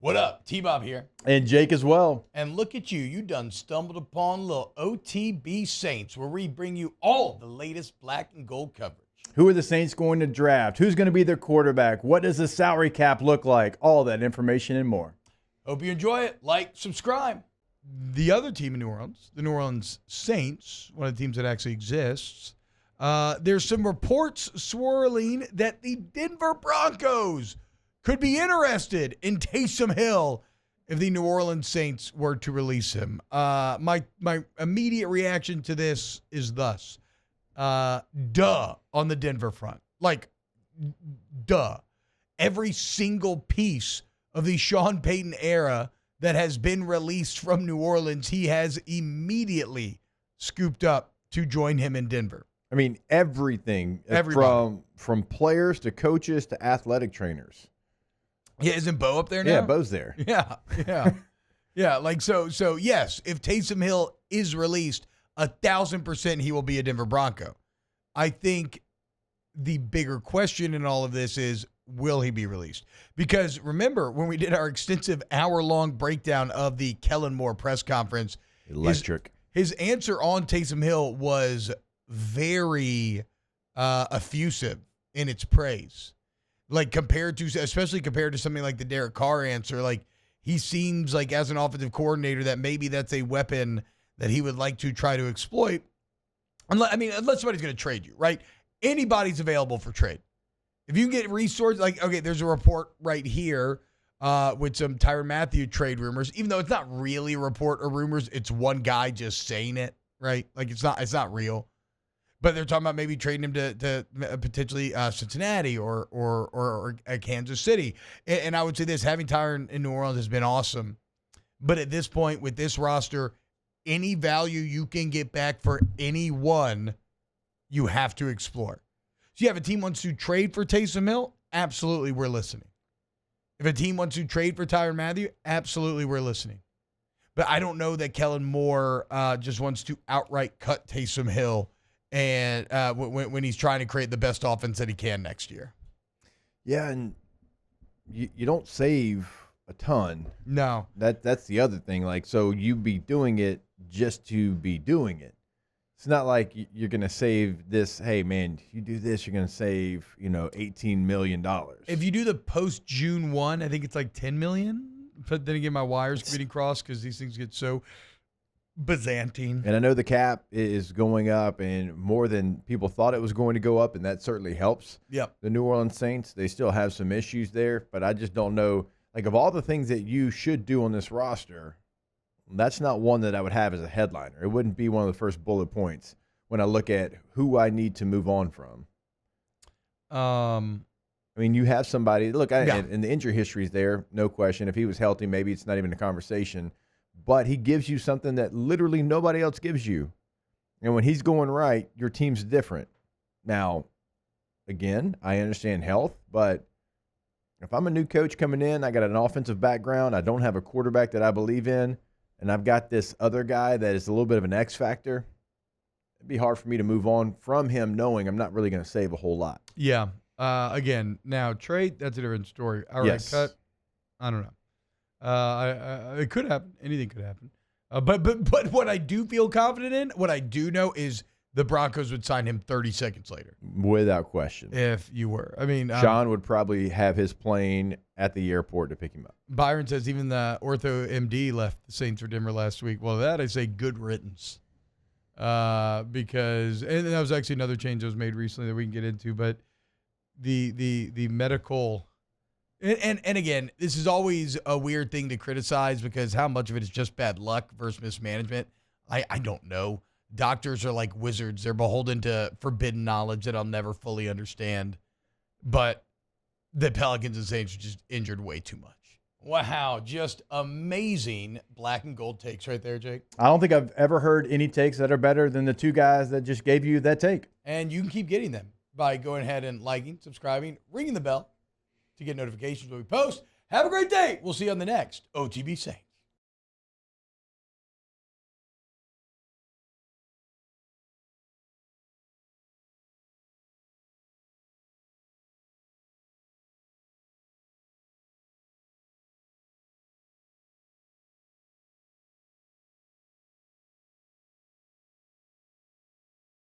What up? T-Bob here. And Jake as well. And look at you. You done stumbled upon little OTB Saints, where we bring you all the latest black and gold coverage. Who are the Saints going to draft? Who's going to be their quarterback? What does the salary cap look like? All that information and more. Hope you enjoy it. Like, subscribe. The other team in New Orleans, the New Orleans Saints, one of the teams that actually exists, there's some reports swirling that the Denver Broncos could be interested in Taysom Hill if the New Orleans Saints were to release him. My immediate reaction to this is thus. Duh on the Denver front. Like, duh. Every single piece of the Sean Payton era that has been released from New Orleans, he has immediately scooped up to join him in Denver. I mean, everything from players to coaches to athletic trainers. Yeah, isn't Bo up there now? Yeah, Bo's there. Yeah. Yeah, like so yes, if Taysom Hill is released, 1,000% he will be a Denver Bronco. I think the bigger question in all of this is, will he be released? Because remember, when we did our extensive hour-long breakdown of the Kellen Moore press conference, Electric. His answer on Taysom Hill was very effusive in its praise. Like especially compared to something like the Derek Carr answer, like he seems like as an offensive coordinator that maybe that's a weapon that he would like to try to exploit. Unless somebody's going to trade you, right? Anybody's available for trade. If you can get resources, like, okay, there's a report right here with some Tyrann Mathieu trade rumors, even though it's not really a report or rumors, it's one guy just saying it, right? Like it's not real. But they're talking about maybe trading him to potentially Cincinnati or Kansas City. And I would say this, having Tyrann in New Orleans has been awesome. But at this point, with this roster, any value you can get back for anyone, you have to explore. So you have a team wants to trade for Taysom Hill? Absolutely, we're listening. If a team wants to trade for Tyrann Mathieu? Absolutely, we're listening. But I don't know that Kellen Moore just wants to outright cut Taysom Hill and when he's trying to create the best offense that he can next year. Yeah, and you don't save a ton. No. That's the other thing. Like, so you be doing it just to be doing it. It's not like you're going to save this. Hey, man, you do this, you're going to save, $18 million. If you do the post-June 1, I think it's like $10 million. But then again, my wires getting crossed because these things get so Byzantine. And I know the cap is going up and more than people thought it was going to go up, and that certainly helps. Yep. The New Orleans Saints, they still have some issues there, but I just don't know. Like, of all the things that you should do on this roster, that's not one that I would have as a headliner. It wouldn't be one of the first bullet points when I look at who I need to move on from. I mean, you have somebody. Look, and the injury history is there, no question. If he was healthy, maybe it's not even a conversation. But he gives you something that literally nobody else gives you. And when he's going right, your team's different. Now, again, I understand health, but if I'm a new coach coming in, I got an offensive background, I don't have a quarterback that I believe in, and I've got this other guy that is a little bit of an X factor, it'd be hard for me to move on from him knowing I'm not really going to save a whole lot. Yeah. Again, now trade, that's a different story. All right, yes. Cut. I don't know. It could happen. Anything could happen. But what I do feel confident in, what I do know is the Broncos would sign him 30 seconds later. Without question. If you were. I mean, Sean would probably have his plane at the airport to pick him up. Byron says even the Ortho MD left the Saints for Denver last week. Well, that I say good riddance. Because, and that was actually another change that was made recently that we can get into, but the medical, and again, this is always a weird thing to criticize because how much of it is just bad luck versus mismanagement, I don't know. Doctors are like wizards. They're beholden to forbidden knowledge that I'll never fully understand. But the Pelicans and Saints are just injured way too much. Wow, just amazing black and gold takes right there, Jake. I don't think I've ever heard any takes that are better than the two guys that just gave you that take. And you can keep getting them by going ahead and liking, subscribing, ringing the bell to get notifications when we post. Have a great day. We'll see you on the next OTB Saints.